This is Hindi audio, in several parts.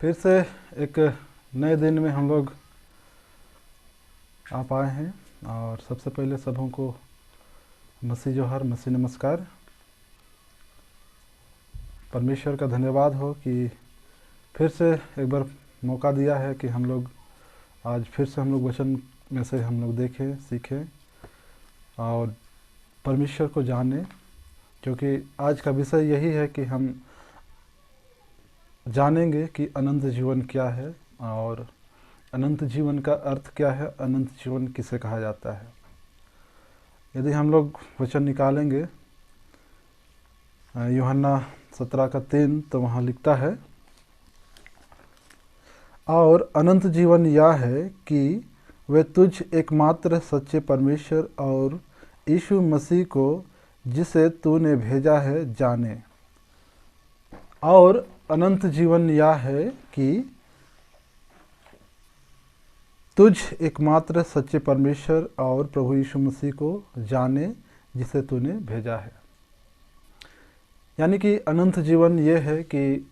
फिर से एक नए दिन में हम लोग आप आए हैं और सबसे पहले सबों को मसीह जोहर, मसीह नमस्कार। परमेश्वर का धन्यवाद हो कि फिर से एक बार मौका दिया है कि हम लोग आज फिर से हम लोग वचन में से हम लोग देखें, सीखें और परमेश्वर को जानें, क्योंकि आज का विषय यही है कि हम जानेंगे कि अनंत जीवन क्या है और अनंत जीवन का अर्थ क्या है, अनंत जीवन किसे कहा जाता है। यदि हम लोग वचन निकालेंगे यूहन्ना 17:3 तो वहाँ लिखता है, और अनंत जीवन यह है कि वे तुझ एकमात्र सच्चे परमेश्वर और यीशु मसीह को जिसे तूने भेजा है जाने। और अनंत जीवन यह है कि तुझ एकमात्र सच्चे परमेश्वर और प्रभु यीशु मसीह को जाने जिसे तूने भेजा है। यानी कि अनंत जीवन ये है कि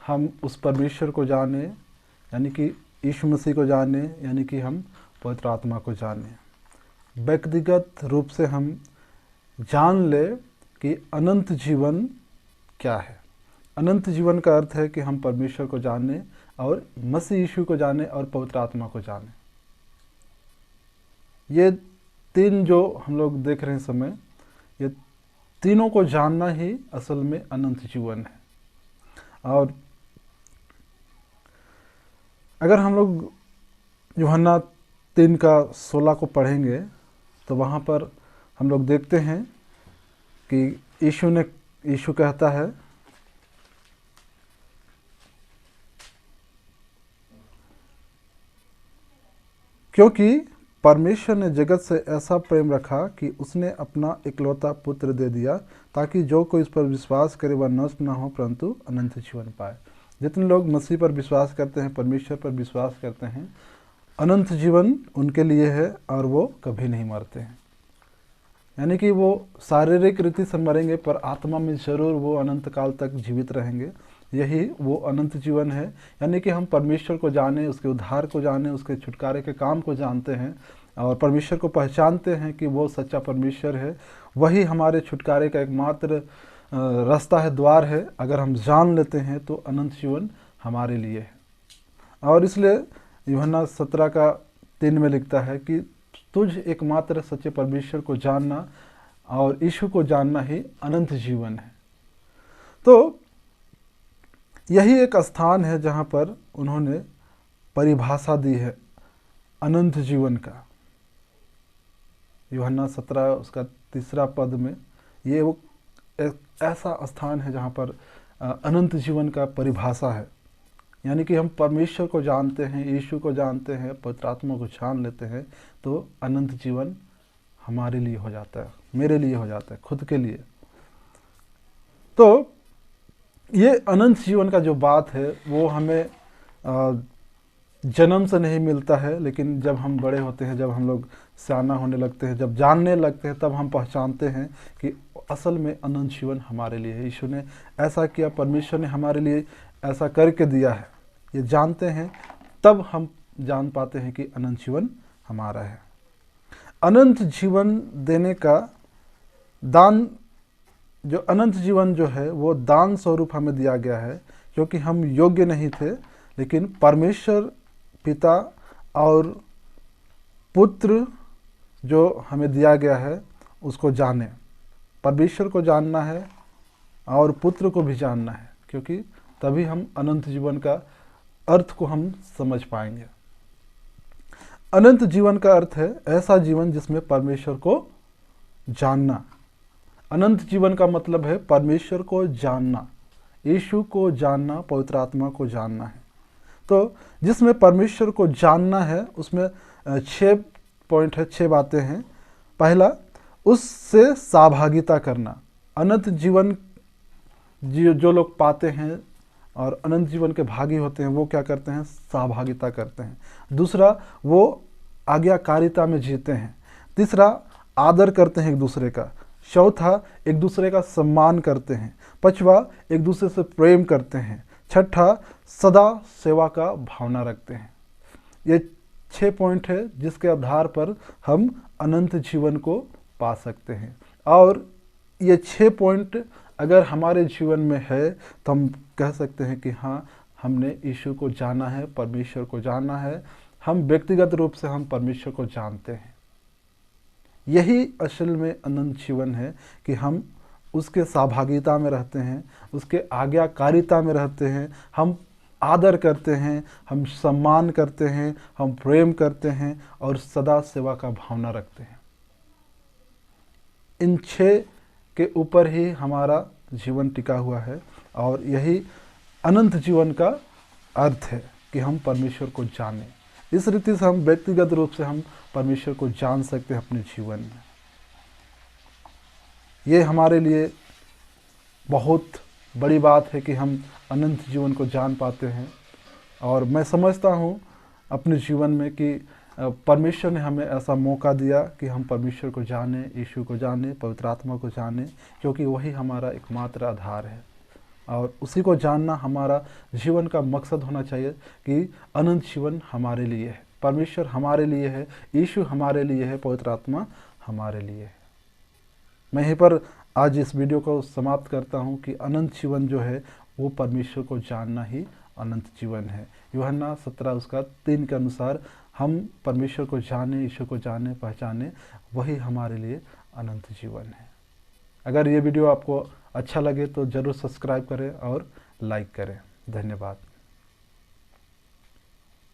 हम उस परमेश्वर को जाने, यानी कि यीशु मसीह को जाने, यानी कि हम पवित्र आत्मा को जाने। व्यक्तिगत रूप से हम जान ले कि अनंत जीवन क्या है। अनंत जीवन का अर्थ है कि हम परमेश्वर को जाने और मसीह यीशु को जाने और पवित्र आत्मा को जाने। ये तीन जो हम लोग देख रहे हैं समय, ये तीनों को जानना ही असल में अनंत जीवन है। और अगर हम लोग यूहन्ना 3:16 को पढ़ेंगे तो वहाँ पर हम लोग देखते हैं कि यीशु कहता है, क्योंकि परमेश्वर ने जगत से ऐसा प्रेम रखा कि उसने अपना इकलौता पुत्र दे दिया, ताकि जो कोई इस पर विश्वास करे वह नष्ट न हो परंतु अनंत जीवन पाए। जितने लोग मसीह पर विश्वास करते हैं, परमेश्वर पर विश्वास करते हैं, अनंत जीवन उनके लिए है और वो कभी नहीं मरते हैं। यानी कि वो शारीरिक रीति से मरेंगे पर आत्मा में जरूर वो अनंत काल तक जीवित रहेंगे। यही वो अनंत जीवन है। यानी कि हम परमेश्वर को जाने, उसके उद्धार को जाने, उसके छुटकारे के काम को जानते हैं और परमेश्वर को पहचानते हैं कि वो सच्चा परमेश्वर है। वही हमारे छुटकारे का एकमात्र रास्ता है, द्वार है। अगर हम जान लेते हैं तो अनंत जीवन हमारे लिए है। और इसलिए यूहन्ना 17:3 में लिखता है कि तुझ एकमात्र सच्चे परमेश्वर को जानना और यीशु को जानना ही अनंत जीवन है। तो यही एक स्थान है जहाँ पर उन्होंने परिभाषा दी है अनंत जीवन का। यूहन्ना 17 उसका 3 पद में ये वो एक ऐसा स्थान है जहाँ पर अनंत जीवन का परिभाषा है। यानी कि हम परमेश्वर को जानते हैं, यीशु को जानते हैं, पवित्र आत्मा को जान लेते हैं तो अनंत जीवन हमारे लिए हो जाता है, मेरे लिए हो जाता है, खुद के लिए। तो ये अनंत जीवन का जो बात है वो हमें जन्म से नहीं मिलता है, लेकिन जब हम बड़े होते हैं, जब हम लोग सियाना होने लगते हैं, जब जानने लगते हैं, तब हम पहचानते हैं कि असल में अनंत जीवन हमारे लिए है। यीशु ने ऐसा किया, परमेश्वर ने हमारे लिए ऐसा करके दिया है, ये जानते हैं, तब हम जान पाते हैं कि अनंत जीवन हमारा है। अनंत जीवन देने का दान, जो अनंत जीवन जो है वो दान स्वरूप हमें दिया गया है, क्योंकि हम योग्य नहीं थे, लेकिन परमेश्वर पिता और पुत्र जो हमें दिया गया है उसको जाने। परमेश्वर को जानना है और पुत्र को भी जानना है, क्योंकि तभी हम अनंत जीवन का अर्थ को हम समझ पाएंगे। अनंत जीवन का अर्थ है ऐसा जीवन जिसमें परमेश्वर को जानना। अनंत जीवन का मतलब है परमेश्वर को जानना, यीशु को जानना, पवित्र आत्मा को जानना है। तो जिसमें परमेश्वर को जानना है उसमें 6 पॉइंट है, 6 बातें हैं। पहला, उससे सहभागिता करना। अनंत जीवन जो लोग पाते हैं और अनंत जीवन के भागी होते हैं वो क्या करते हैं? सहभागिता करते हैं। दूसरा, वो आज्ञाकारिता में जीते हैं। तीसरा, आदर करते हैं एक दूसरे का। चौथा, एक दूसरे का सम्मान करते हैं। पांचवा, एक दूसरे से प्रेम करते हैं। छठा, सदा सेवा का भावना रखते हैं। ये 6 पॉइंट है जिसके आधार पर हम अनंत जीवन को पा सकते हैं। और ये 6 पॉइंट अगर हमारे जीवन में है तो हम कह सकते हैं कि हाँ, हमने यीशु को जाना है, परमेश्वर को जाना है। हम व्यक्तिगत रूप से हम परमेश्वर को जानते हैं। यही असल में अनंत जीवन है कि हम उसके सहभागिता में रहते हैं, उसके आज्ञाकारिता में रहते हैं, हम आदर करते हैं, हम सम्मान करते हैं, हम प्रेम करते हैं और सदा सेवा का भावना रखते हैं। इन 6 के ऊपर ही हमारा जीवन टिका हुआ है और यही अनंत जीवन का अर्थ है कि हम परमेश्वर को जानें। इस रीति से हम व्यक्तिगत रूप से हम परमेश्वर को जान सकते हैं अपने जीवन में। ये हमारे लिए बहुत बड़ी बात है कि हम अनंत जीवन को जान पाते हैं। और मैं समझता हूँ अपने जीवन में कि परमेश्वर ने हमें ऐसा मौका दिया कि हम परमेश्वर को जानें, यीशु को जानें, पवित्र आत्मा को जानें, क्योंकि वही हमारा एकमात्र आधार है। और उसी को जानना हमारा जीवन का मकसद होना चाहिए कि अनंत जीवन हमारे लिए है, परमेश्वर हमारे लिए है, यीशु हमारे लिए है, पवित्र आत्मा हमारे लिए है। मैं यहीं पर आज इस वीडियो को समाप्त करता हूं कि अनंत जीवन जो है वो परमेश्वर को जानना ही अनंत जीवन है। यूहन्ना 17:3 के अनुसार हम परमेश्वर को जाने, यीशु को जाने, पहचाने, वही हमारे लिए अनंत जीवन है। अगर ये वीडियो आपको अच्छा लगे तो ज़रूर सब्सक्राइब करें और लाइक करें। धन्यवाद।